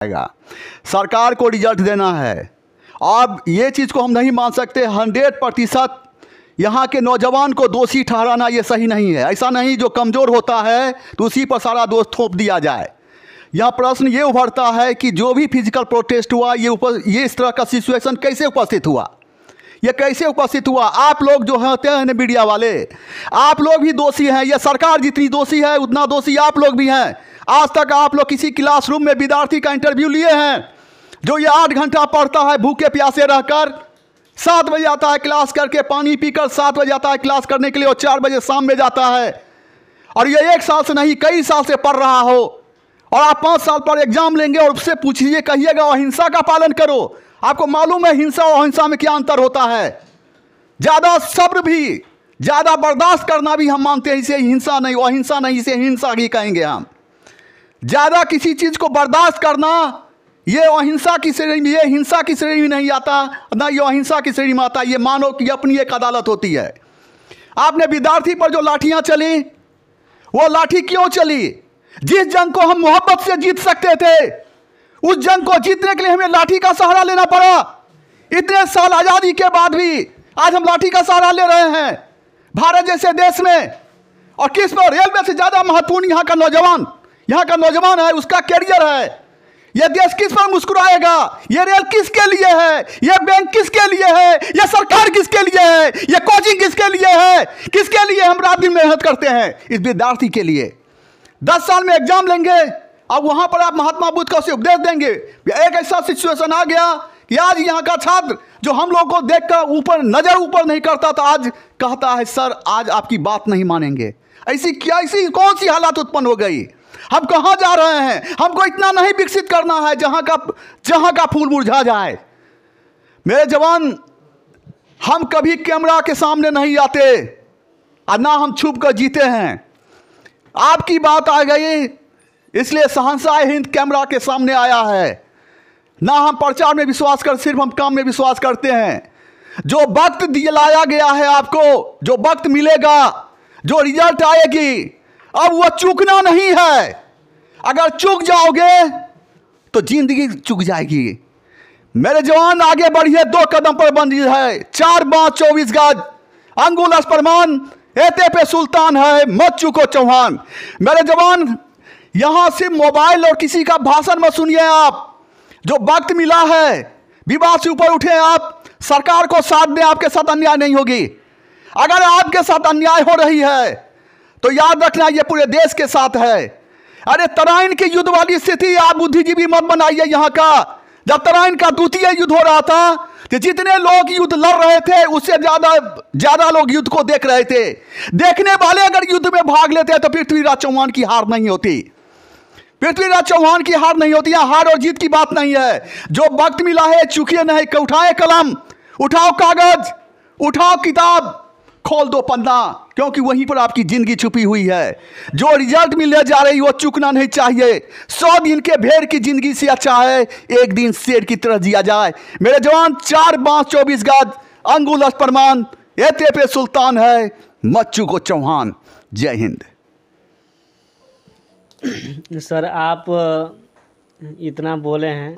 आएगा। सरकार को रिजल्ट देना है। अब ये चीज़ को हम नहीं मान सकते 100% यहाँ के नौजवान को दोषी ठहराना ये सही नहीं है। ऐसा नहीं जो कमज़ोर होता है तो उसी पर सारा दोष थोप दिया जाए। यहाँ प्रश्न ये उभरता है कि जो भी फिजिकल प्रोटेस्ट हुआ ये इस तरह का सिचुएशन कैसे उपस्थित हुआ, ये कैसे उपस्थित हुआ। आप लोग जो होते हैं मीडिया वाले, आप लोग भी दोषी हैं। ये सरकार जितनी दोषी है उतना दोषी आप लोग भी हैं। आज तक आप लोग किसी क्लासरूम में विद्यार्थी का इंटरव्यू लिए हैं जो ये 8 घंटा पढ़ता है भूखे प्यासे रहकर, 7 बजे आता है क्लास करके, पानी पीकर 7 बजे आता है क्लास करने के लिए और 4 बजे शाम में जाता है, और ये 1 साल से नहीं कई साल से पढ़ रहा हो, और आप 5 साल पर एग्जाम लेंगे और उससे पूछिए, कहिएगा अहिंसा का पालन करो। आपको मालूम है हिंसा और अहिंसा में क्या अंतर होता है? ज़्यादा सब्र भी, ज़्यादा बर्दाश्त करना भी हम मानते हैं, इसे हिंसा नहीं, अहिंसा नहीं, इसे हिंसा ही कहेंगे हम। ज़्यादा किसी चीज़ को बर्दाश्त करना ये अहिंसा की श्रेणी में, ये हिंसा की श्रेणी में नहीं आता, ना ये अहिंसा की श्रेणी में आता। ये मानव की अपनी एक अदालत होती है। आपने विद्यार्थी पर जो लाठियाँ चली, वो लाठी क्यों चली? जिस जंग को हम मोहब्बत से जीत सकते थे, उस जंग को जीतने के लिए हमें लाठी का सहारा लेना पड़ा। इतने साल आज़ादी के बाद भी आज हम लाठी का सहारा ले रहे हैं भारत जैसे देश में। और किस पर? रेलवे से ज़्यादा महत्वपूर्ण यहाँ का नौजवान है, उसका कैरियर है। यह देश किस पर मुस्कुराएगा? ये रेल किसके लिए है? ये बैंक किसके लिए है? ये सरकार किसके लिए है? ये कोचिंग किसके लिए है? किसके लिए हम रात दिन मेहनत करते हैं? इस विद्यार्थी के लिए। 10 साल में एग्जाम लेंगे, अब वहां पर आप महात्मा बुद्ध का उपदेश देंगे। एक ऐसा सिचुएशन आ गया कि आज यहाँ का छात्र जो हम लोग को देखकर नजर ऊपर नहीं करता था, आज कहता है सर आज आपकी बात नहीं मानेंगे। ऐसी कौन सी हालत उत्पन्न हो गई? हम कहाँ जा रहे हैं? हमको इतना नहीं विकसित करना है जहाँ का फूल मुरझा जाए। मेरे जवान, हम कभी कैमरा के सामने नहीं आते और ना हम छुप कर जीते हैं। आपकी बात आ गई इसलिए शहंशाह हिंद कैमरा के सामने आया है। ना हम प्रचार में विश्वास कर, सिर्फ हम काम में विश्वास करते हैं। जो वक्त दिलाया गया है आपको, जो वक्त मिलेगा, जो रिजल्ट आएगी, अब वो चूकना नहीं है। अगर चूक जाओगे तो जिंदगी चूक जाएगी। मेरे जवान आगे बढ़िए, 2 कदम पर बंदी है, 4 बाँ 24 गज, अंगुल स्पर्मान, एते पे सुल्तान है, मत चूको चौहान। मेरे जवान, यहां सिर्फ मोबाइल और किसी का भाषण मत सुनिए आप। जो वक्त मिला है, विवाद से ऊपर उठे आप, सरकार को साथ दें, आपके साथ अन्याय नहीं होगी। अगर आपके साथ अन्याय हो रही है तो याद रखना ये पूरे देश के साथ है। अरे तराइन की युद्ध वाली स्थिति आप बुद्धिजीवी मत बनाइए। यहाँ का जब तराइन का द्वितीय युद्ध हो रहा था कि जितने लोग युद्ध लड़ रहे थे उससे ज्यादा लोग युद्ध को देख रहे थे। देखने वाले अगर युद्ध में भाग लेते तो पृथ्वीराज चौहान की हार नहीं होती। पृथ्वीराज चौहान की हार नहीं होती। यहाँ हार और जीत की बात नहीं है। जो वक्त मिला है चूकिए नहीं, उठाए कलम, उठाओ कागज, उठाओ किताब, खोल दो पन्ना, क्योंकि वहीं पर आपकी जिंदगी छुपी हुई है। जो रिजल्ट मिलने जा रही वो चूकना नहीं चाहिए। 100 दिन के भेड़ की जिंदगी से अच्छा है एक दिन शेर की तरह जिया जाए। मेरे जवान, 4 बाँ 24 गज, अंगुल स्पर्मान, एते पे सुल्तान है, मत चूको चौहान। जय हिंद। सर, आप इतना बोले हैं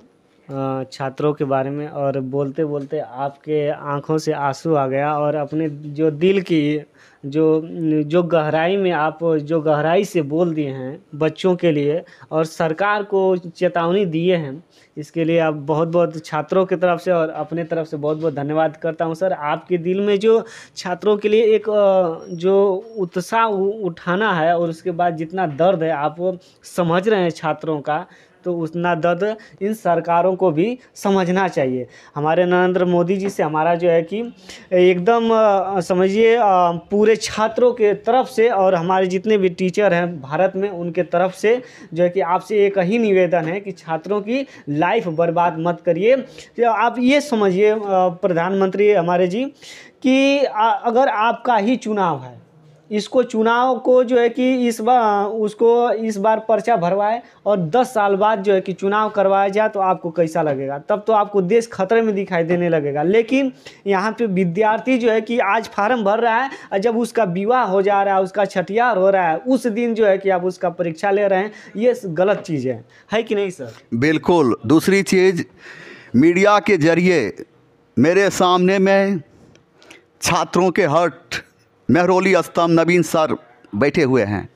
छात्रों के बारे में, और बोलते बोलते आपके आंखों से आंसू आ गया, और अपने जो दिल की जो गहराई में आप जो गहराई से बोल दिए हैं बच्चों के लिए, और सरकार को चेतावनी दिए हैं, इसके लिए आप बहुत बहुत छात्रों की तरफ से और अपने तरफ से बहुत बहुत धन्यवाद करता हूं। सर, आपके दिल में जो छात्रों के लिए एक जो उत्साह उठाना है, और उसके बाद जितना दर्द है आप समझ रहे हैं छात्रों का, तो उतना दर्द इन सरकारों को भी समझना चाहिए। हमारे नरेंद्र मोदी जी से हमारा जो है कि एकदम समझिए पूरे छात्रों के तरफ से, और हमारे जितने भी टीचर हैं भारत में, उनके तरफ से जो है कि आपसे एक ही निवेदन है कि छात्रों की लाइफ बर्बाद मत करिए। तो आप ये समझिए प्रधानमंत्री हमारे जी कि अगर आपका ही चुनाव है, इसको चुनाव को जो है कि इस बार उसको इस बार पर्चा भरवाए और 10 साल बाद जो है कि चुनाव करवाया जाए तो आपको कैसा लगेगा? तब तो आपको देश खतरे में दिखाई देने लगेगा। लेकिन यहाँ पे विद्यार्थी जो है कि आज फार्म भर रहा है और जब उसका विवाह हो जा रहा है, उसका छठियार हो रहा है, उस दिन जो है कि आप उसका परीक्षा ले रहे हैं, ये गलत चीज़ है कि नहीं सर? बिल्कुल। दूसरी चीज़, मीडिया के जरिए मेरे सामने में छात्रों के हर्ट महरौली स्तंभ नवीन सर बैठे हुए हैं।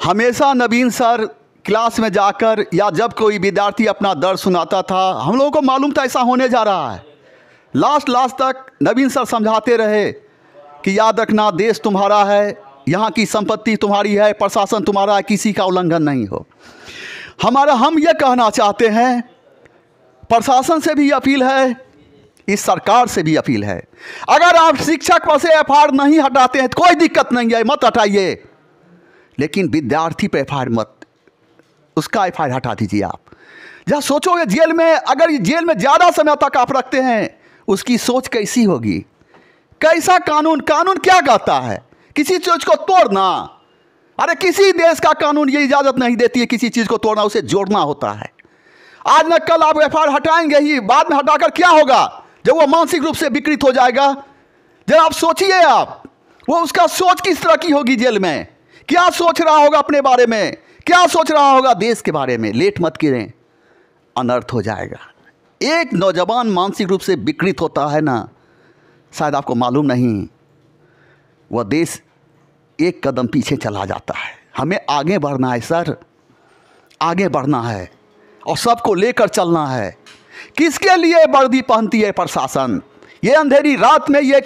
हमेशा नवीन सर क्लास में जाकर या जब कोई विद्यार्थी अपना दर्द सुनाता था, हम लोगों को मालूम था ऐसा होने जा रहा है। लास्ट तक नवीन सर समझाते रहे कि याद रखना, देश तुम्हारा है, यहाँ की संपत्ति तुम्हारी है, प्रशासन तुम्हारा है, किसी का उल्लंघन नहीं हो। हम ये कहना चाहते हैं, प्रशासन से भी अपील है, इस सरकार से भी अपील है, अगर आप शिक्षक पर से एफआईआर नहीं हटाते हैं तो कोई दिक्कत नहीं है, मत हटाइए, लेकिन विद्यार्थी पर एफआईआर मत, उसका एफआईआर हटा दीजिए। आप जहाँ सोचोगे जेल में, अगर जेल में ज़्यादा समय तक आप रखते हैं, उसकी सोच कैसी होगी? कैसा कानून क्या कहता है? किसी चीज़ को तोड़ना, अरे किसी देश का कानून ये इजाज़त नहीं देती है किसी चीज़ को तोड़ना, उसे जोड़ना होता है। आज न कल आप एफआईआर हटाएंगे ही, बाद में हटाकर क्या होगा? जब वो मानसिक रूप से विकृत हो जाएगा, जब आप सोचिए, आप वो उसका सोच किस तरह की होगी जेल में, क्या सोच रहा होगा अपने बारे में, क्या सोच रहा होगा देश के बारे में? लेट मत करें, अनर्थ हो जाएगा। एक नौजवान मानसिक रूप से विकृत होता है ना, शायद आपको मालूम नहीं, वह देश एक कदम पीछे चला जाता है। हमें आगे बढ़ना है सर, आगे बढ़ना है और सबको लेकर चलना है। किसके लिए वर्दी पहनती है प्रशासन? ये अंधेरी रात में, ये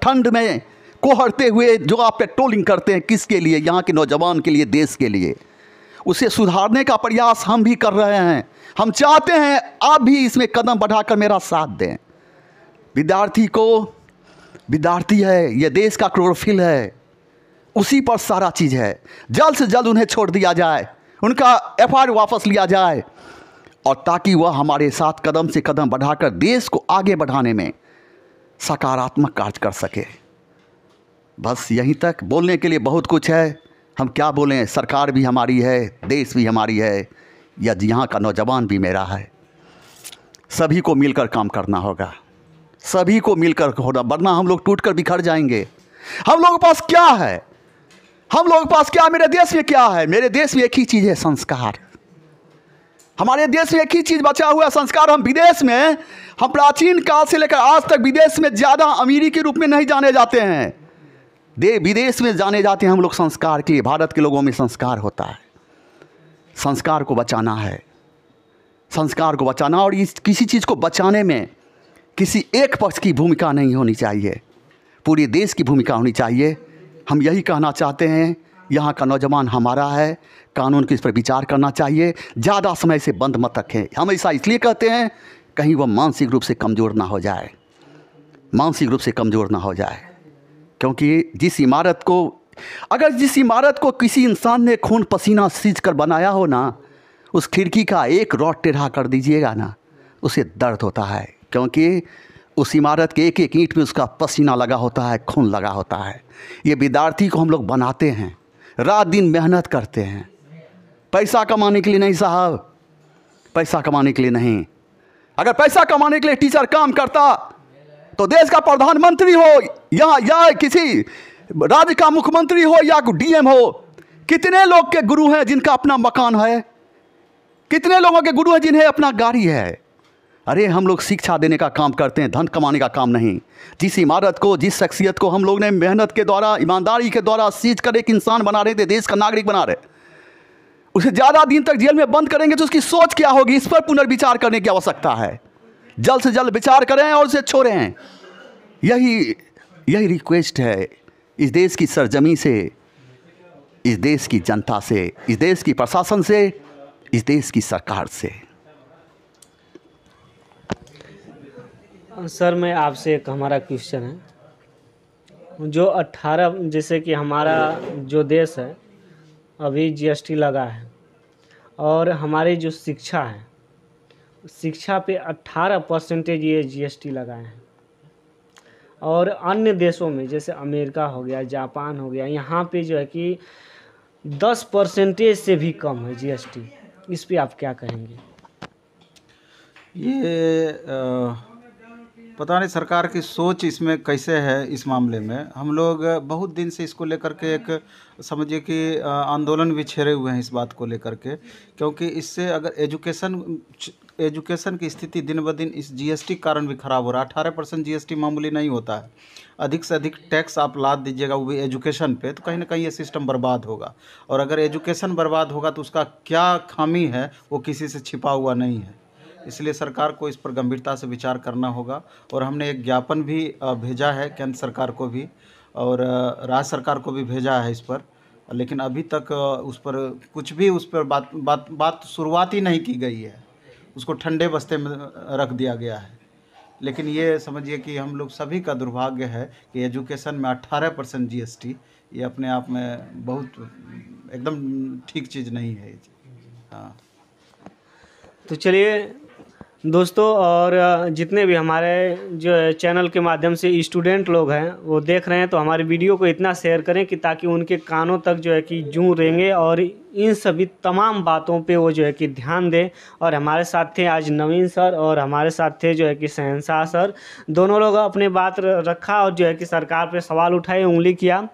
ठंड में कोहरते हुए जो आप पेट्रोलिंग करते हैं, किसके लिए? यहाँ के नौजवान के लिए, देश के लिए। उसे सुधारने का प्रयास हम भी कर रहे हैं। हम चाहते हैं आप भी इसमें कदम बढ़ाकर मेरा साथ दें। विद्यार्थी है, ये देश का क्लोरोफिल है, उसी पर सारा चीज़ है। जल्द से जल्द उन्हें छोड़ दिया जाए, उनका एफआईआर वापस लिया जाए, और ताकि वह हमारे साथ कदम से कदम बढ़ाकर देश को आगे बढ़ाने में सकारात्मक कार्य कर सके। बस यहीं तक। बोलने के लिए बहुत कुछ है, हम क्या बोलें। सरकार भी हमारी है, देश भी हमारी है, या यहाँ का नौजवान भी मेरा है। सभी को मिलकर काम करना होगा, सभी को मिलकर होना, वरना हम लोग टूट कर बिखर जाएंगे। हम लोगों के पास क्या है? मेरे देश में क्या है? मेरे देश में एक ही चीज़ है, संस्कार। हमारे देश में एक ही चीज़ बचा हुआ है, संस्कार। हम विदेश में, हम प्राचीन काल से लेकर आज तक विदेश में ज़्यादा अमीरी के रूप में नहीं जाने जाते हैं, विदेश में जाने जाते हैं हम लोग संस्कार के लिए। भारत के लोगों में संस्कार होता है, संस्कार को बचाना है, संस्कार को बचाना। और इस किसी चीज़ को बचाने में किसी एक पक्ष की भूमिका नहीं होनी चाहिए, पूरे देश की भूमिका होनी चाहिए। हम यही कहना चाहते हैं, यहाँ का नौजवान हमारा है, कानून के इस पर विचार करना चाहिए, ज़्यादा समय से बंद मत रखें। हम ऐसा इसलिए कहते हैं, कहीं वह मानसिक रूप से कमज़ोर ना हो जाए, मानसिक रूप से कमज़ोर ना हो जाए। क्योंकि जिस इमारत को किसी इंसान ने खून पसीना सींच कर बनाया हो ना, उस खिड़की का एक रॉड टेढ़ा कर दीजिएगा ना, उसे दर्द होता है, क्योंकि उस इमारत के एक एक ईंट में उसका पसीना लगा होता है, खून लगा होता है। ये विद्यार्थी को हम लोग बनाते हैं, रात दिन मेहनत करते हैं, पैसा कमाने के लिए नहीं साहब, पैसा कमाने के लिए नहीं। अगर पैसा कमाने के लिए टीचर काम करता तो देश का प्रधानमंत्री हो या किसी राज्य का मुख्यमंत्री हो या डीएम हो, कितने लोग के गुरु हैं जिनका अपना मकान है, कितने लोगों के गुरु हैं जिन्हें अपना गाड़ी है। अरे हम लोग शिक्षा देने का काम करते हैं, धन कमाने का काम नहीं। जिस इमारत को, जिस शख्सियत को हम लोग ने मेहनत के द्वारा, ईमानदारी के द्वारा सींच कर एक इंसान बना रहे थे, देश का नागरिक बना रहे, उसे ज़्यादा दिन तक जेल में बंद करेंगे तो उसकी सोच क्या होगी? इस पर पुनर्विचार करने की आवश्यकता है। जल्द से जल्द विचार करें और उसे छोड़ें। यही रिक्वेस्ट है इस देश की सरजमी से, इस देश की जनता से, इस देश की प्रशासन से, इस देश की सरकार से। सर मैं आपसे एक हमारा क्वेश्चन है, जो 18 जैसे कि हमारा जो देश है अभी जीएसटी लगा है, और हमारी जो शिक्षा है, शिक्षा पे 18% ये जीएसटी लगाए हैं। और अन्य देशों में जैसे अमेरिका हो गया, जापान हो गया, यहाँ पे जो है कि 10% से भी कम है जीएसटी। इस पे आप क्या कहेंगे? ये पता नहीं सरकार की सोच इसमें कैसे है। इस मामले में हम लोग बहुत दिन से इसको लेकर के एक समझिए कि आंदोलन भी छेड़े हुए हैं इस बात को लेकर के, क्योंकि इससे अगर एजुकेशन की स्थिति दिन ब दिन इस जीएसटी के कारण भी ख़राब हो रहा है। 18% जीएसटी मामूली नहीं होता है। अधिक से अधिक टैक्स आप लाद दीजिएगा वो भी एजुकेशन पे, तो कहीं ना कहीं ये सिस्टम बर्बाद होगा। और अगर एजुकेशन बर्बाद होगा तो उसका क्या खामी है वो किसी से छिपा हुआ नहीं है। इसलिए सरकार को इस पर गंभीरता से विचार करना होगा। और हमने एक ज्ञापन भी भेजा है केंद्र सरकार को भी और राज्य सरकार को भी भेजा है इस पर, लेकिन अभी तक उस पर कुछ भी उस पर बात शुरुआत ही नहीं की गई है। उसको ठंडे बस्ते में रख दिया गया है। लेकिन ये समझिए कि हम लोग सभी का दुर्भाग्य है कि एजुकेशन में 18% जीएसटी ये अपने आप में बहुत एकदम ठीक चीज़ नहीं है। हाँ, तो चलिए दोस्तों, और जितने भी हमारे जो चैनल के माध्यम से स्टूडेंट लोग हैं वो देख रहे हैं, तो हमारी वीडियो को इतना शेयर करें कि ताकि उनके कानों तक जो है कि जूं रेंगे और इन सभी तमाम बातों पे वो जो है कि ध्यान दें। और हमारे साथ थे आज नवीन सर और हमारे साथ थे जो है कि शहनशाह सर। दोनों लोग अपने बात रखा और जो है कि सरकार पे सवाल उठाए, उंगली किया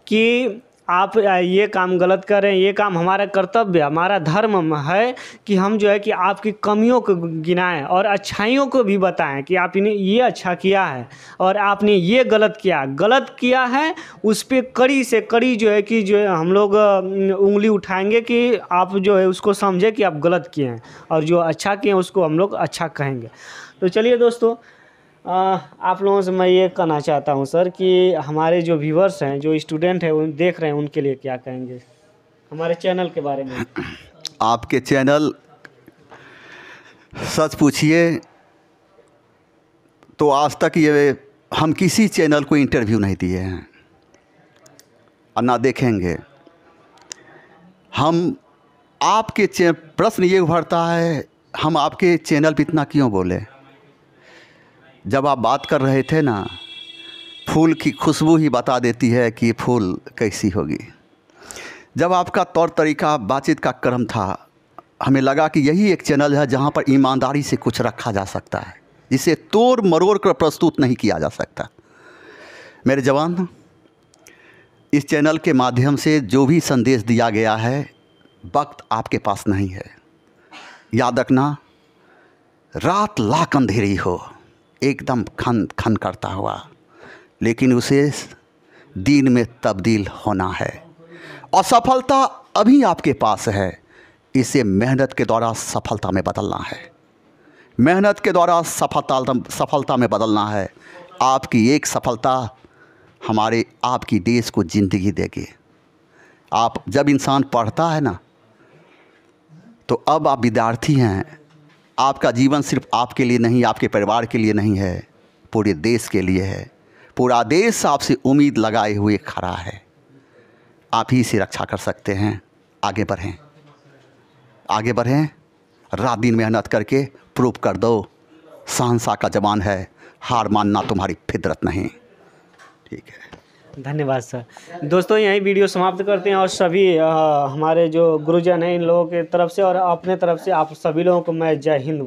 कि आप ये काम गलत कर रहे हैं। ये काम हमारा कर्तव्य, हमारा धर्म है कि हम जो है कि आपकी कमियों को गिनाएं और अच्छाइयों को भी बताएं कि आपने ये अच्छा किया है और आपने ये गलत किया है। उस पर कड़ी से कड़ी जो है कि जो है हम लोग उंगली उठाएंगे कि आप जो है उसको समझे कि आप गलत किए हैं, और जो अच्छा किए हैं उसको हम लोग अच्छा कहेंगे। तो चलिए दोस्तों, आप लोगों से मैं ये कहना चाहता हूँ सर कि हमारे जो व्यूवर्स हैं, जो स्टूडेंट हैं, वो देख रहे हैं, उनके लिए क्या कहेंगे हमारे चैनल के बारे में? आपके चैनल, सच पूछिए तो आज तक ये हम किसी चैनल को इंटरव्यू नहीं दिए हैं और ना देखेंगे। हम आपके प्रश्न ये उभरता है, हम आपके चैनल पे इतना क्यों बोले? जब आप बात कर रहे थे ना, फूल की खुशबू ही बता देती है कि फूल कैसी होगी। जब आपका तौर तरीका, बातचीत का क्रम था, हमें लगा कि यही एक चैनल है जहां पर ईमानदारी से कुछ रखा जा सकता है, जिसे तोड़ मरोड़ कर प्रस्तुत नहीं किया जा सकता। मेरे जवान, इस चैनल के माध्यम से जो भी संदेश दिया गया है, वक्त आपके पास नहीं है। याद रखना, रात लाख अंधेरी हो, एकदम खन खन करता हुआ, लेकिन उसे दिन में तब्दील होना है। और सफलता अभी आपके पास है, इसे मेहनत के द्वारा सफलता में बदलना है। मेहनत के द्वारा सफलता में बदलना है। आपकी एक सफलता आपकी देश को ज़िंदगी देगी। आप जब इंसान पढ़ता है ना, तो अब आप विद्यार्थी हैं। आपका जीवन सिर्फ आपके लिए नहीं, आपके परिवार के लिए नहीं है, पूरे देश के लिए है। पूरा देश आपसे उम्मीद लगाए हुए खड़ा है। आप ही से रक्षा कर सकते हैं। आगे बढ़ें, आगे बढ़ें, रात दिन मेहनत करके प्रूव कर दो, शहंशाह का जवान है, हार मानना तुम्हारी फितरत नहीं। ठीक है, धन्यवाद सर। दोस्तों, यही वीडियो समाप्त करते हैं और सभी हमारे जो गुरुजन हैं, इन लोगों के तरफ से और अपने तरफ से आप सभी लोगों को मैं जय हिंद।